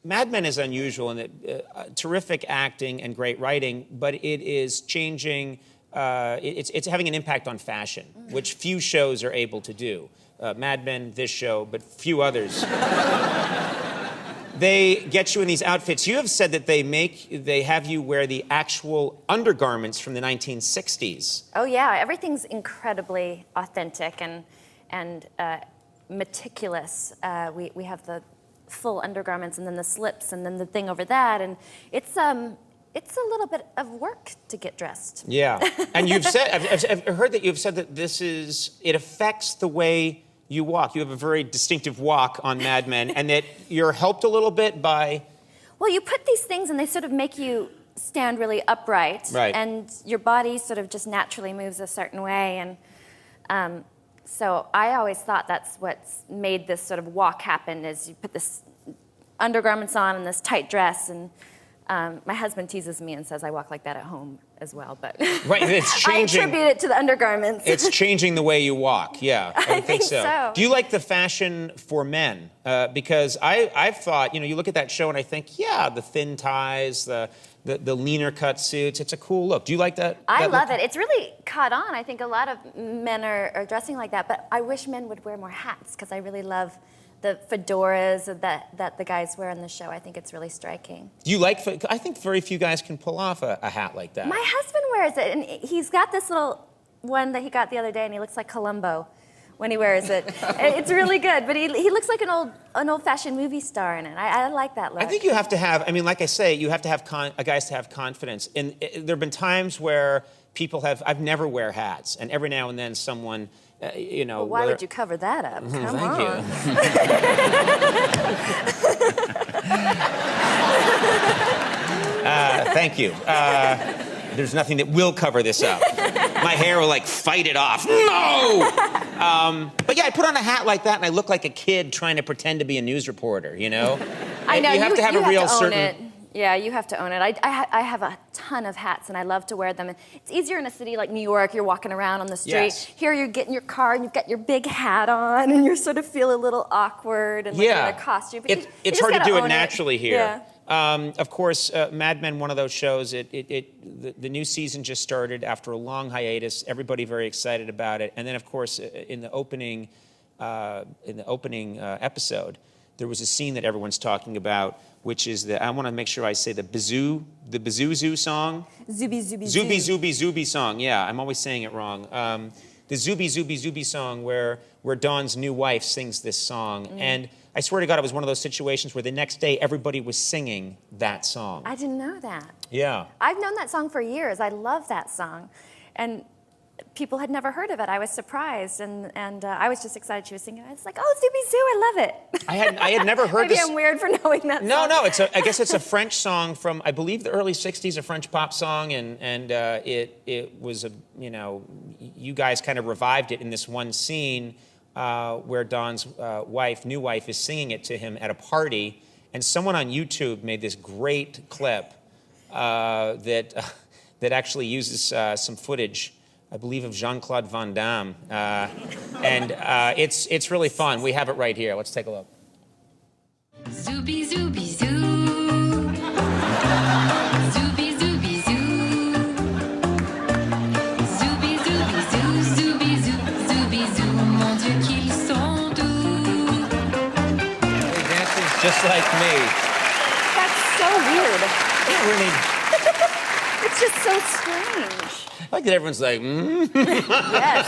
Mad Men is unusual in that terrific acting and great writing, but it is changing. It's having an impact on fashion, which few shows are able to do. Mad Men, this show, but few others. They get you in these outfits. You have said that they have you wear the actual undergarments from the 1960s. Oh yeah, everything's incredibly authentic and meticulous. We have the full undergarments and then the slips and then the thing over that, and it's a little bit of work to get dressed. Yeah, and you've said, I've heard that you've said that it affects the way you walk. You have a very distinctive walk on Mad Men, and that you're helped a little bit by... Well, you put these things and they sort of make you stand really upright. Right. And your body sort of just naturally moves a certain way. And so I always thought that's what's made this sort of walk happen, is you put this undergarments on and this tight dress. And my husband teases me and says I walk like that at home as well, but right, it's changing. I attribute it to the undergarments. It's changing the way you walk, yeah. I think so. Do you like the fashion for men? Because I've thought, you look at that show and I think, yeah, the thin ties, the leaner cut suits, it's a cool look. Do you like that? I love it. It's really caught on. I think a lot of men are dressing like that, but I wish men would wear more hats, because I really love the fedoras that the guys wear on the show. I think it's really striking. Do you like, I think very few guys can pull off a hat like that. My husband wears it, and he's got this little one that he got the other day, and he looks like Columbo when he wears it. It's really good, but he looks like an old-fashioned movie star in it. I like that look. I think you have to have, like I say, you have to have guys to have confidence. And there have been times where people I've never wear hats, and every now and then someone, Well, why would you cover that up? Come on. Thank you. There's nothing that will cover this up. My hair will fight it off. No! But yeah, I put on a hat like that and I look like a kid trying to pretend to be a news reporter, I know, you have to have a real certain... Yeah, you have to own it. I have a ton of hats, and I love to wear them. It's easier in a city like New York. You're walking around on the street. Yes. Here, you get in your car, and you've got your big hat on, and you sort of feel a little awkward and like in a costume. But it's hard to do it naturally here. Yeah. Of course, Mad Men, one of those shows. The new season just started after a long hiatus. Everybody very excited about it. And then, of course, in the opening episode, there was a scene that everyone's talking about, which is I want to make sure I say the Bazoo Zoo song. Zooby Zooby Zooby Zooby Zooby song. Yeah, I'm always saying it wrong. The Zooby Zooby Zooby song, where Dawn's new wife sings this song, and I swear to God, it was one of those situations where the next day everybody was singing that song. I didn't know that. Yeah. I've known that song for years. I love that song, and people had never heard of it. I was surprised, and I was just excited she was singing it. I was like, oh, Zooby Zoo, I love it. I had never heard this. Maybe I'm weird for knowing that song. No, I guess it's a French song from, I believe, the early 60s, a French pop song, and it was, you guys kind of revived it in this one scene where Don's new wife, is singing it to him at a party, and someone on YouTube made this great clip that actually uses some footage, I believe, of Jean-Claude Van Damme, and it's really fun. We have it right here. Let's take a look. Zooby zooby zoo. Zooby zooby zoo. Zooby zooby zoo. Zooby zoo. Zooby zoo. Mon Dieu qu'ils sont doux. He dances just like me. That's so weird. Yeah, really. It's just so strange. I like that everyone's like, Yes.